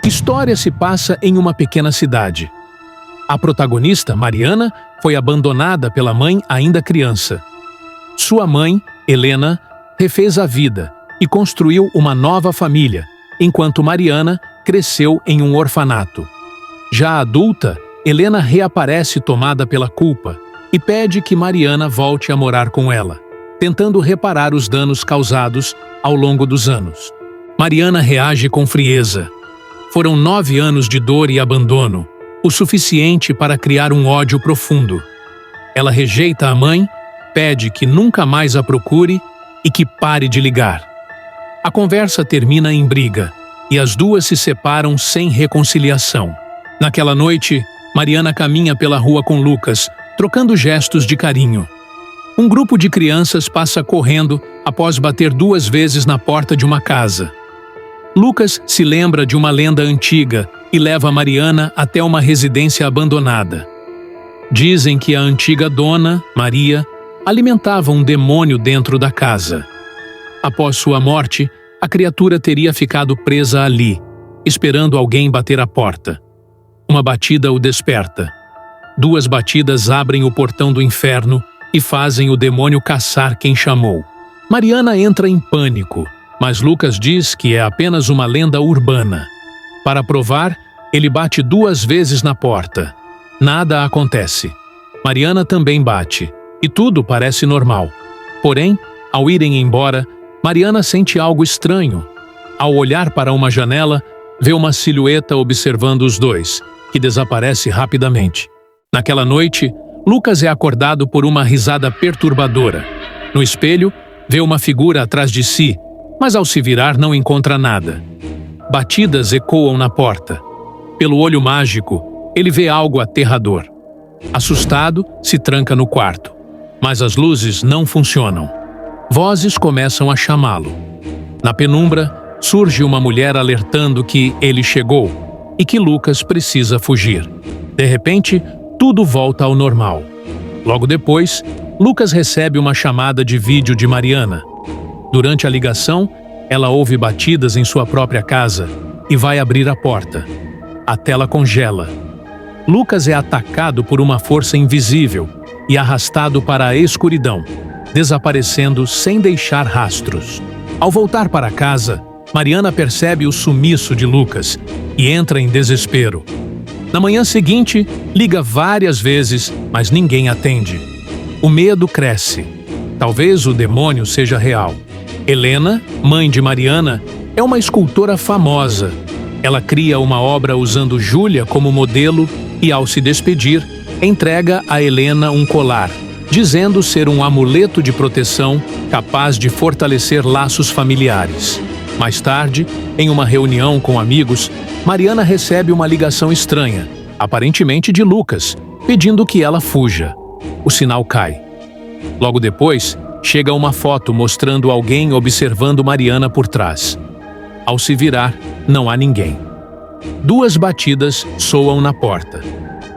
História se passa em uma pequena cidade. A protagonista, Mariana, foi abandonada pela mãe ainda criança. Sua mãe, Helena, refez a vida e construiu uma nova família, enquanto Mariana cresceu em um orfanato. Já adulta, Helena reaparece tomada pela culpa e pede que Mariana volte a morar com ela, tentando reparar os danos causados ao longo dos anos. Mariana reage com frieza. Foram 9 anos de dor e abandono, o suficiente para criar um ódio profundo. Ela rejeita a mãe, pede que nunca mais a procure e que pare de ligar. A conversa termina em briga e as duas se separam sem reconciliação. Naquela noite, Mariana caminha pela rua com Lucas, trocando gestos de carinho. Um grupo de crianças passa correndo após bater 2 vezes na porta de uma casa. Lucas se lembra de uma lenda antiga e leva Mariana até uma residência abandonada. Dizem que a antiga dona, Maria, alimentava um demônio dentro da casa. Após sua morte, a criatura teria ficado presa ali, esperando alguém bater a porta. Uma batida o desperta. 2 batidas abrem o portão do inferno e fazem o demônio caçar quem chamou. Mariana entra em pânico, mas Lucas diz que é apenas uma lenda urbana. Para provar, ele bate 2 vezes na porta. Nada acontece. Mariana também bate, e tudo parece normal. Porém, ao irem embora, Mariana sente algo estranho. Ao olhar para uma janela, vê uma silhueta observando os dois, que desaparece rapidamente. Naquela noite, Lucas é acordado por uma risada perturbadora. No espelho, vê uma figura atrás de si, mas ao se virar não encontra nada. Batidas ecoam na porta. Pelo olho mágico, ele vê algo aterrador. Assustado, se tranca no quarto. Mas as luzes não funcionam. Vozes começam a chamá-lo. Na penumbra, surge uma mulher alertando que ele chegou e que Lucas precisa fugir. De repente, tudo volta ao normal. Logo depois, Lucas recebe uma chamada de vídeo de Mariana. Durante a ligação, ela ouve batidas em sua própria casa e vai abrir a porta. A tela congela. Lucas é atacado por uma força invisível e arrastado para a escuridão, desaparecendo sem deixar rastros. Ao voltar para casa, Mariana percebe o sumiço de Lucas e entra em desespero. Na manhã seguinte, liga várias vezes, mas ninguém atende. O medo cresce. Talvez o demônio seja real. Helena, mãe de Mariana, é uma escultora famosa. Ela cria uma obra usando Júlia como modelo e, ao se despedir, entrega a Helena um colar, dizendo ser um amuleto de proteção capaz de fortalecer laços familiares. Mais tarde, em uma reunião com amigos, Mariana recebe uma ligação estranha, aparentemente de Lucas, pedindo que ela fuja. O sinal cai. Logo depois, chega uma foto mostrando alguém observando Mariana por trás. Ao se virar, não há ninguém. 2 batidas soam na porta.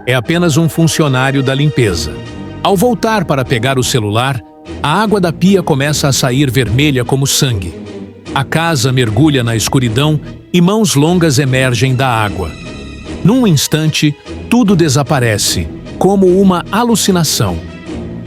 É apenas um funcionário da limpeza. Ao voltar para pegar o celular, a água da pia começa a sair vermelha como sangue. A casa mergulha na escuridão e mãos longas emergem da água. Num instante, tudo desaparece, como uma alucinação.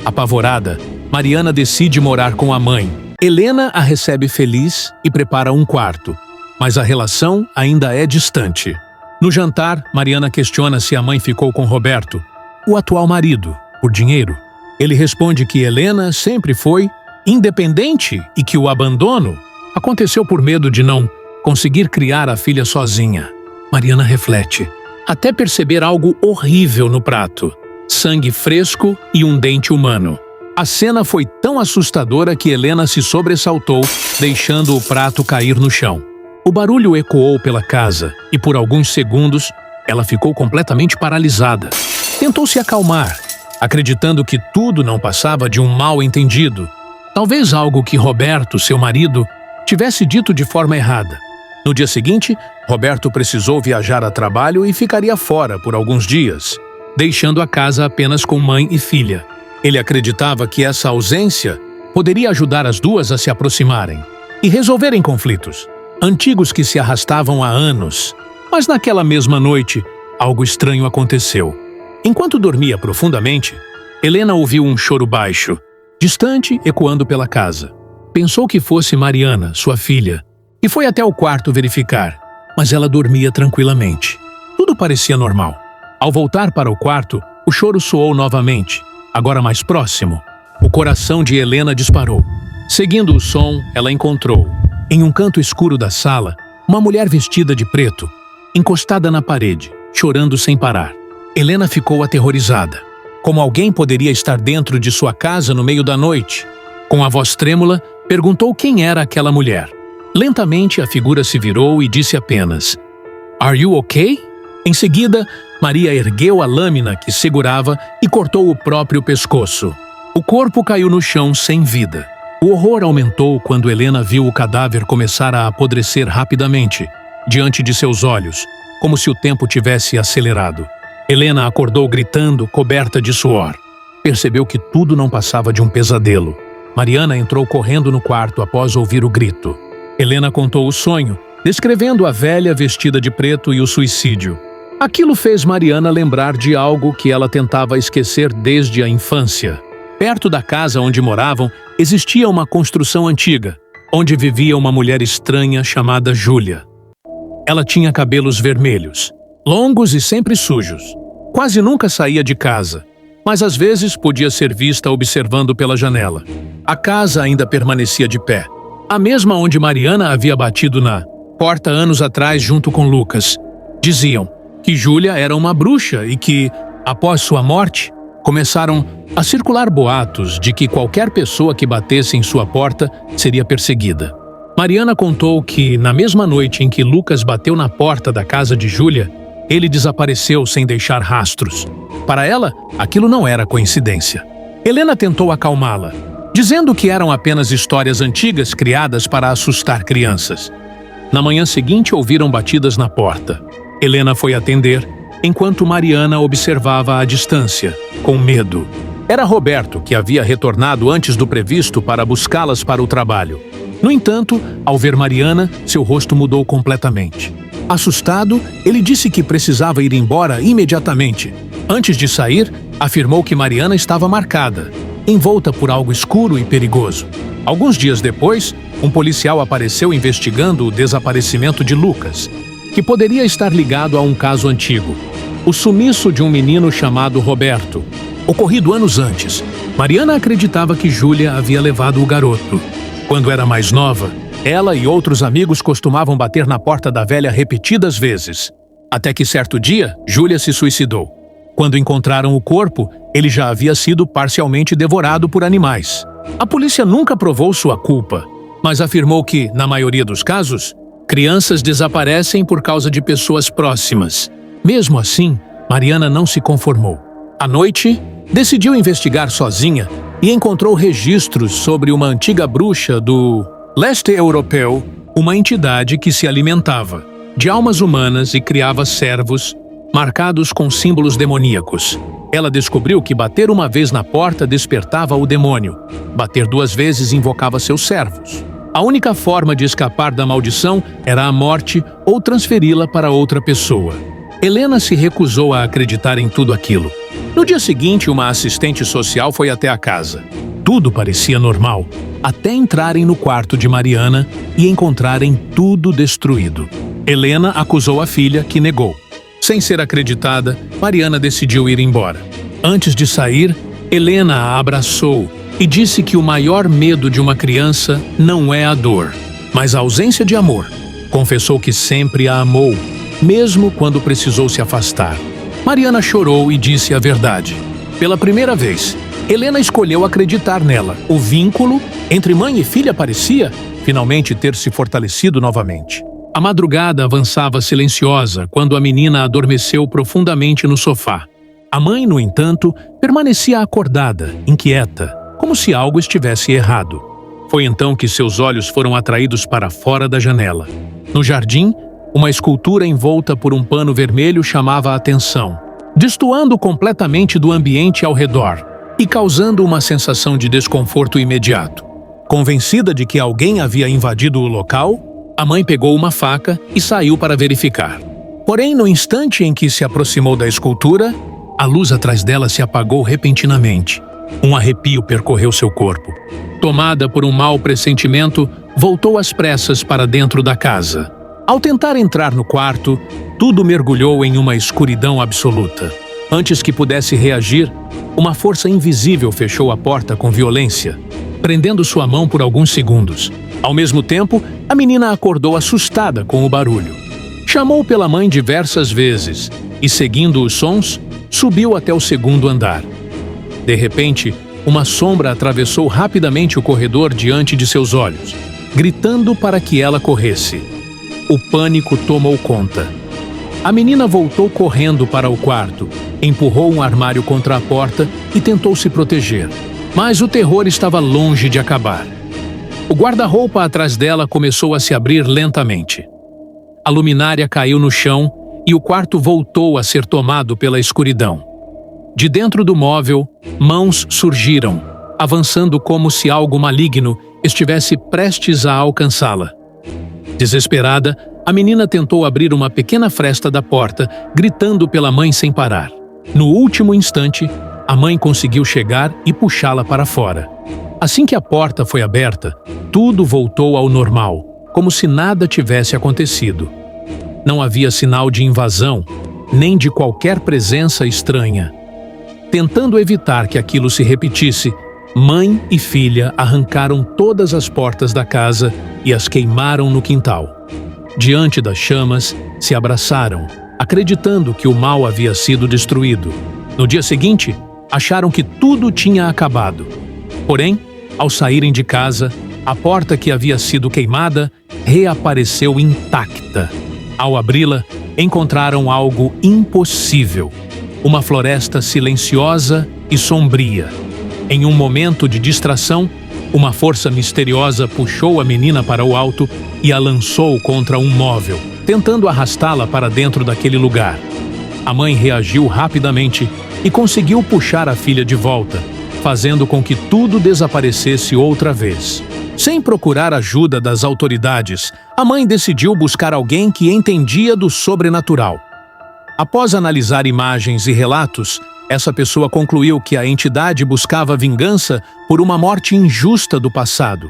Apavorada, Mariana decide morar com a mãe. Helena a recebe feliz e prepara um quarto, mas a relação ainda é distante. No jantar, Mariana questiona se a mãe ficou com Roberto, o atual marido, por dinheiro. Ele responde que Helena sempre foi independente e que o abandono aconteceu por medo de não conseguir criar a filha sozinha. Mariana reflete, até perceber algo horrível no prato: sangue fresco e um dente humano. A cena foi tão assustadora que Helena se sobressaltou, deixando o prato cair no chão. O barulho ecoou pela casa e, por alguns segundos, ela ficou completamente paralisada. Tentou se acalmar, acreditando que tudo não passava de um mal-entendido. Talvez algo que Roberto, seu marido, tivesse dito de forma errada. No dia seguinte, Roberto precisou viajar a trabalho e ficaria fora por alguns dias, deixando a casa apenas com mãe e filha. Ele acreditava que essa ausência poderia ajudar as duas a se aproximarem e resolverem conflitos antigos que se arrastavam há anos. Mas naquela mesma noite, algo estranho aconteceu. Enquanto dormia profundamente, Helena ouviu um choro baixo, distante, ecoando pela casa. Pensou que fosse Mariana, sua filha, e foi até o quarto verificar, mas ela dormia tranquilamente. Tudo parecia normal. Ao voltar para o quarto, o choro soou novamente, agora mais próximo. O coração de Helena disparou. Seguindo o som, ela encontrou, em um canto escuro da sala, uma mulher vestida de preto, encostada na parede, chorando sem parar. Helena ficou aterrorizada. Como alguém poderia estar dentro de sua casa no meio da noite? Com a voz trêmula, perguntou quem era aquela mulher. Lentamente, a figura se virou e disse apenas: "Are you okay?" Em seguida, Maria ergueu a lâmina que segurava e cortou o próprio pescoço. O corpo caiu no chão sem vida. O horror aumentou quando Helena viu o cadáver começar a apodrecer rapidamente, diante de seus olhos, como se o tempo tivesse acelerado. Helena acordou gritando, coberta de suor. Percebeu que tudo não passava de um pesadelo. Mariana entrou correndo no quarto após ouvir o grito. Helena contou o sonho, descrevendo a velha vestida de preto e o suicídio. Aquilo fez Mariana lembrar de algo que ela tentava esquecer desde a infância. Perto da casa onde moravam, existia uma construção antiga, onde vivia uma mulher estranha chamada Júlia. Ela tinha cabelos vermelhos, longos e sempre sujos. Quase nunca saía de casa, mas às vezes podia ser vista observando pela janela. A casa ainda permanecia de pé, a mesma onde Mariana havia batido na porta anos atrás junto com Lucas. Diziam que Júlia era uma bruxa e que, após sua morte, começaram a circular boatos de que qualquer pessoa que batesse em sua porta seria perseguida. Mariana contou que, na mesma noite em que Lucas bateu na porta da casa de Júlia, ele desapareceu sem deixar rastros. Para ela, aquilo não era coincidência. Helena tentou acalmá-la, dizendo que eram apenas histórias antigas criadas para assustar crianças. Na manhã seguinte, ouviram batidas na porta. Helena foi atender, enquanto Mariana observava à distância, com medo. Era Roberto, que havia retornado antes do previsto para buscá-las para o trabalho. No entanto, ao ver Mariana, seu rosto mudou completamente. Assustado, ele disse que precisava ir embora imediatamente. Antes de sair, afirmou que Mariana estava marcada, envolta por algo escuro e perigoso. Alguns dias depois, um policial apareceu investigando o desaparecimento de Lucas, que poderia estar ligado a um caso antigo. O sumiço de um menino chamado Roberto, ocorrido anos antes. Mariana acreditava que Júlia havia levado o garoto. Quando era mais nova, ela e outros amigos costumavam bater na porta da velha repetidas vezes. Até que certo dia, Júlia se suicidou. Quando encontraram o corpo, ele já havia sido parcialmente devorado por animais. A polícia nunca provou sua culpa, mas afirmou que, na maioria dos casos, crianças desaparecem por causa de pessoas próximas. Mesmo assim, Mariana não se conformou. À noite, decidiu investigar sozinha e encontrou registros sobre uma antiga bruxa do leste europeu, uma entidade que se alimentava de almas humanas e criava servos marcados com símbolos demoníacos. Ela descobriu que bater uma vez na porta despertava o demônio. Bater 2 vezes invocava seus servos. A única forma de escapar da maldição era a morte ou transferi-la para outra pessoa. Helena se recusou a acreditar em tudo aquilo. No dia seguinte, uma assistente social foi até a casa. Tudo parecia normal, até entrarem no quarto de Mariana e encontrarem tudo destruído. Helena acusou a filha, que negou. Sem ser acreditada, Mariana decidiu ir embora. Antes de sair, Helena a abraçou e disse que o maior medo de uma criança não é a dor, mas a ausência de amor. Confessou que sempre a amou, mesmo quando precisou se afastar. Mariana chorou e disse a verdade. Pela primeira vez, Helena escolheu acreditar nela. O vínculo entre mãe e filha parecia, finalmente, ter se fortalecido novamente. A madrugada avançava silenciosa quando a menina adormeceu profundamente no sofá. A mãe, no entanto, permanecia acordada, inquieta, como se algo estivesse errado. Foi então que seus olhos foram atraídos para fora da janela. No jardim, uma escultura envolta por um pano vermelho chamava a atenção, destoando completamente do ambiente ao redor e causando uma sensação de desconforto imediato. Convencida de que alguém havia invadido o local, a mãe pegou uma faca e saiu para verificar. Porém, no instante em que se aproximou da escultura, a luz atrás dela se apagou repentinamente. Um arrepio percorreu seu corpo. Tomada por um mau pressentimento, voltou às pressas para dentro da casa. Ao tentar entrar no quarto, tudo mergulhou em uma escuridão absoluta. Antes que pudesse reagir, uma força invisível fechou a porta com violência, prendendo sua mão por alguns segundos. Ao mesmo tempo, a menina acordou assustada com o barulho. Chamou pela mãe diversas vezes e, seguindo os sons, subiu até o segundo andar. De repente, uma sombra atravessou rapidamente o corredor diante de seus olhos, gritando para que ela corresse. O pânico tomou conta. A menina voltou correndo para o quarto, empurrou um armário contra a porta e tentou se proteger. Mas o terror estava longe de acabar. O guarda-roupa atrás dela começou a se abrir lentamente. A luminária caiu no chão e o quarto voltou a ser tomado pela escuridão. De dentro do móvel, mãos surgiram, avançando como se algo maligno estivesse prestes a alcançá-la. Desesperada, a menina tentou abrir uma pequena fresta da porta, gritando pela mãe sem parar. No último instante, a mãe conseguiu chegar e puxá-la para fora. Assim que a porta foi aberta, tudo voltou ao normal, como se nada tivesse acontecido. Não havia sinal de invasão, nem de qualquer presença estranha. Tentando evitar que aquilo se repetisse, mãe e filha arrancaram todas as portas da casa e as queimaram no quintal. Diante das chamas, se abraçaram, acreditando que o mal havia sido destruído. No dia seguinte, acharam que tudo tinha acabado. Porém, ao saírem de casa, a porta que havia sido queimada reapareceu intacta. Ao abri-la, encontraram algo impossível: uma floresta silenciosa e sombria. Em um momento de distração, uma força misteriosa puxou a menina para o alto e a lançou contra um móvel, tentando arrastá-la para dentro daquele lugar. A mãe reagiu rapidamente e conseguiu puxar a filha de volta, fazendo com que tudo desaparecesse outra vez. Sem procurar ajuda das autoridades, a mãe decidiu buscar alguém que entendia do sobrenatural. Após analisar imagens e relatos, essa pessoa concluiu que a entidade buscava vingança por uma morte injusta do passado.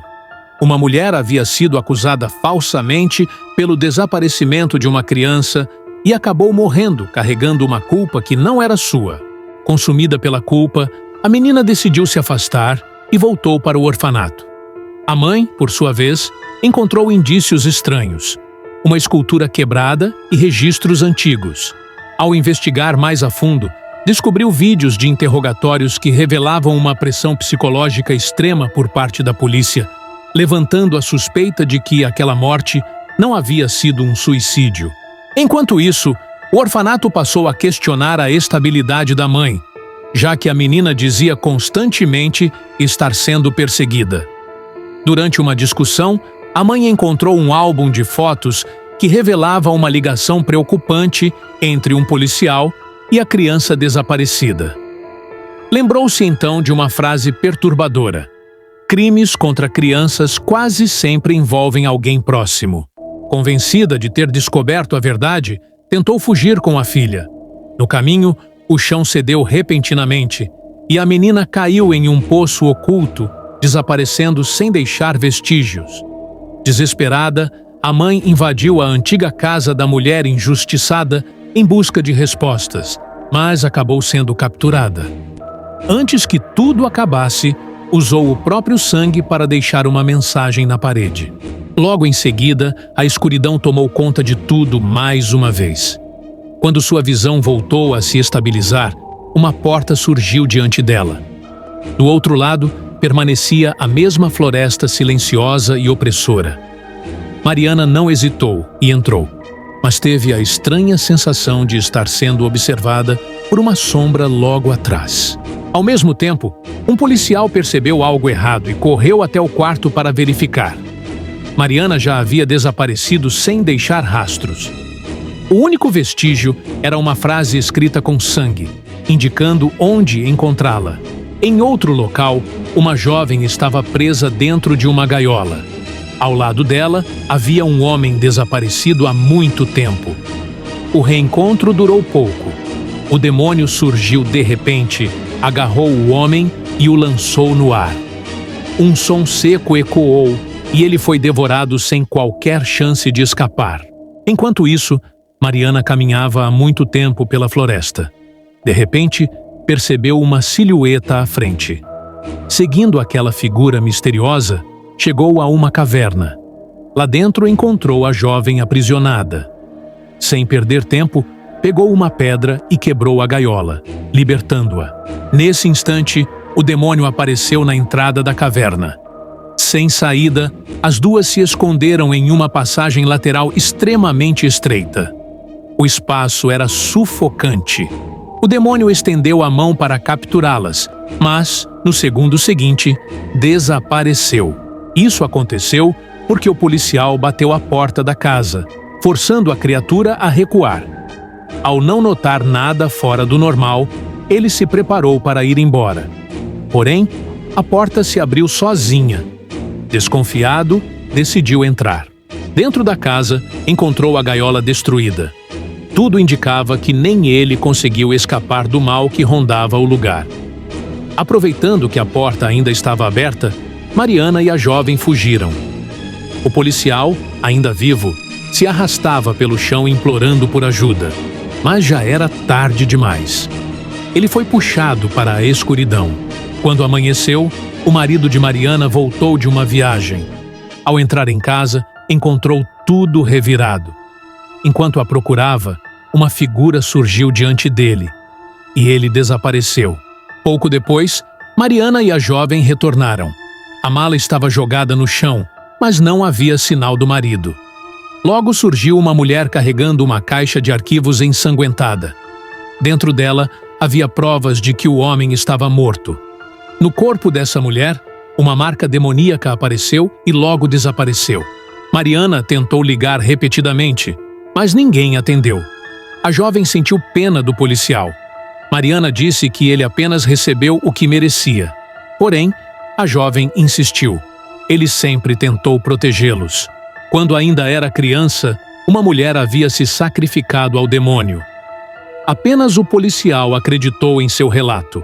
Uma mulher havia sido acusada falsamente pelo desaparecimento de uma criança e acabou morrendo carregando uma culpa que não era sua. Consumida pela culpa, a menina decidiu se afastar e voltou para o orfanato. A mãe, por sua vez, encontrou indícios estranhos: uma escultura quebrada e registros antigos. Ao investigar mais a fundo, descobriu vídeos de interrogatórios que revelavam uma pressão psicológica extrema por parte da polícia, levantando a suspeita de que aquela morte não havia sido um suicídio. Enquanto isso, o orfanato passou a questionar a estabilidade da mãe, já que a menina dizia constantemente estar sendo perseguida. Durante uma discussão, a mãe encontrou um álbum de fotos que revelava uma ligação preocupante entre um policial e a criança desaparecida. Lembrou-se então de uma frase perturbadora: crimes contra crianças quase sempre envolvem alguém próximo. Convencida de ter descoberto a verdade, tentou fugir com a filha. No caminho, o chão cedeu repentinamente e a menina caiu em um poço oculto, desaparecendo sem deixar vestígios. Desesperada, a mãe invadiu a antiga casa da mulher injustiçada em busca de respostas, mas acabou sendo capturada. Antes que tudo acabasse, usou o próprio sangue para deixar uma mensagem na parede. Logo em seguida, a escuridão tomou conta de tudo mais uma vez. Quando sua visão voltou a se estabilizar, uma porta surgiu diante dela. Do outro lado, permanecia a mesma floresta silenciosa e opressora. Mariana não hesitou e entrou, mas teve a estranha sensação de estar sendo observada por uma sombra logo atrás. Ao mesmo tempo, um policial percebeu algo errado e correu até o quarto para verificar. Mariana já havia desaparecido sem deixar rastros. O único vestígio era uma frase escrita com sangue, indicando onde encontrá-la. Em outro local, uma jovem estava presa dentro de uma gaiola. Ao lado dela, havia um homem desaparecido há muito tempo. O reencontro durou pouco. O demônio surgiu de repente, agarrou o homem e o lançou no ar. Um som seco ecoou e ele foi devorado sem qualquer chance de escapar. Enquanto isso, Mariana caminhava há muito tempo pela floresta. De repente, percebeu uma silhueta à frente. Seguindo aquela figura misteriosa, chegou a uma caverna. Lá dentro encontrou a jovem aprisionada. Sem perder tempo, pegou uma pedra e quebrou a gaiola, libertando-a. Nesse instante, o demônio apareceu na entrada da caverna. Sem saída, as duas se esconderam em uma passagem lateral extremamente estreita. O espaço era sufocante. O demônio estendeu a mão para capturá-las, mas, no segundo seguinte, desapareceu. Isso aconteceu porque o policial bateu à porta da casa, forçando a criatura a recuar. Ao não notar nada fora do normal, ele se preparou para ir embora. Porém, a porta se abriu sozinha. Desconfiado, decidiu entrar. Dentro da casa, encontrou a gaiola destruída. Tudo indicava que nem ele conseguiu escapar do mal que rondava o lugar. Aproveitando que a porta ainda estava aberta, Mariana e a jovem fugiram. O policial, ainda vivo, se arrastava pelo chão implorando por ajuda, mas já era tarde demais. Ele foi puxado para a escuridão. Quando amanheceu, o marido de Mariana voltou de uma viagem. Ao entrar em casa, encontrou tudo revirado. Enquanto a procurava, uma figura surgiu diante dele, e ele desapareceu. Pouco depois, Mariana e a jovem retornaram. A mala estava jogada no chão, mas não havia sinal do marido. Logo surgiu uma mulher carregando uma caixa de arquivos ensanguentada. Dentro dela, havia provas de que o homem estava morto. No corpo dessa mulher, uma marca demoníaca apareceu e logo desapareceu. Mariana tentou ligar repetidamente, mas ninguém atendeu. A jovem sentiu pena do policial. Mariana disse que ele apenas recebeu o que merecia. Porém, a jovem insistiu. Ele sempre tentou protegê-los. Quando ainda era criança, uma mulher havia se sacrificado ao demônio. Apenas o policial acreditou em seu relato.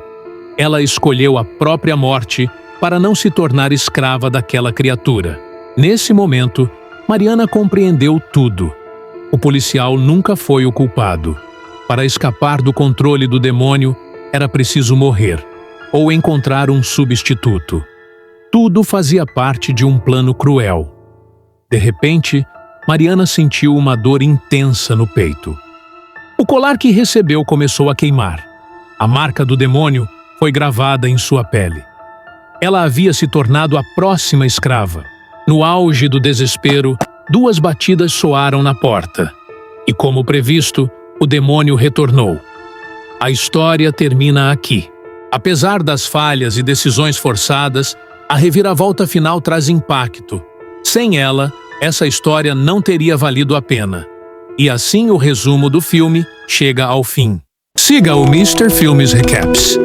Ela escolheu a própria morte para não se tornar escrava daquela criatura. Nesse momento, Mariana compreendeu tudo. O policial nunca foi o culpado. Para escapar do controle do demônio, era preciso morrer ou encontrar um substituto. Tudo fazia parte de um plano cruel. De repente, Mariana sentiu uma dor intensa no peito. O colar que recebeu começou a queimar. A marca do demônio foi gravada em sua pele. Ela havia se tornado a próxima escrava. No auge do desespero, 2 batidas soaram na porta. E como previsto, o demônio retornou. A história termina aqui. Apesar das falhas e decisões forçadas, a reviravolta final traz impacto. Sem ela, essa história não teria valido a pena. E assim o resumo do filme chega ao fim. Siga o Mr. Filmes Recaps.